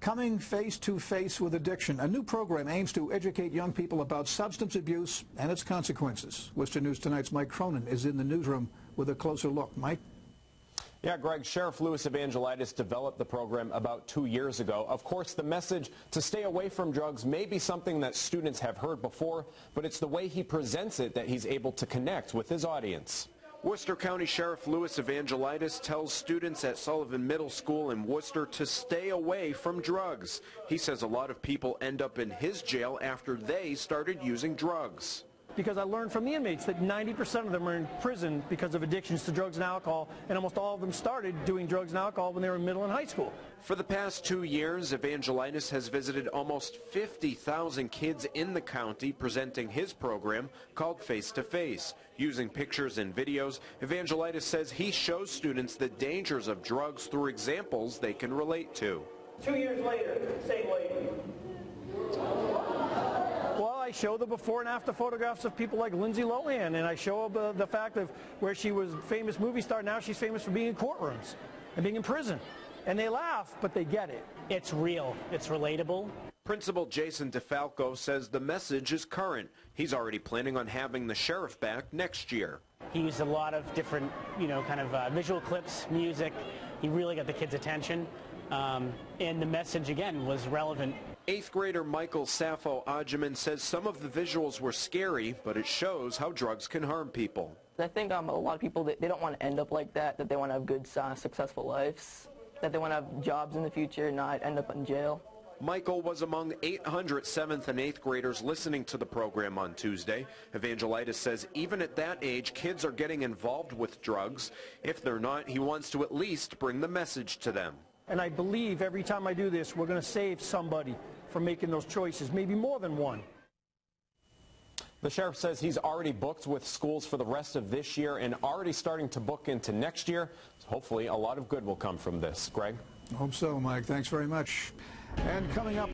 Coming face to face with addiction, a new program aims to educate young people about substance abuse and its consequences. Worcester News Tonight's Mike Cronin is in the newsroom with a closer look. Mike? Yeah, Greg, Sheriff Lew Evangelidis developed the program about 2 years ago. Of course, the message to stay away from drugs may be something that students have heard before, but it's the way he presents it that he's able to connect with his audience. Worcester County Sheriff Lew Evangelidis tells students at Sullivan Middle School in Worcester to stay away from drugs. He says a lot of people end up in his jail after they started using drugs. Because I learned from the inmates that 90% of them are in prison because of addictions to drugs and alcohol, and almost all of them started doing drugs and alcohol when they were in middle and high school. For the past 2 years, Evangelidis has visited almost 50,000 kids in the county presenting his program called Face to Face. Using pictures and videos, Evangelidis says he shows students the dangers of drugs through examples they can relate to. 2 years later, same lady. Well, I show the before and after photographs of people like Lindsay Lohan, and I show the fact of where she was a famous movie star. Now she's famous for being in courtrooms and being in prison. And they laugh, but they get it. It's real. It's relatable. Principal Jason DeFalco says the message is current. He's already planning on having the sheriff back next year. He used a lot of different, kind of visual clips, music. He really got the kids' attention. And the message, again, was relevant. 8th grader Michael Sappho Ajiman says some of the visuals were scary, but it shows how drugs can harm people. I think a lot of people, they don't want to end up like that they want to have good, successful lives, that they want to have jobs in the future, not end up in jail. Michael was among 800 7th and 8th graders listening to the program on Tuesday. Evangelidis says even at that age, kids are getting involved with drugs. If they're not, he wants to at least bring the message to them. And I believe every time I do this, we're going to save somebody from making those choices, maybe more than one. The sheriff says he's already booked with schools for the rest of this year and already starting to book into next year. So hopefully a lot of good will come from this. Greg? Hope so, Mike. Thanks very much. And coming up...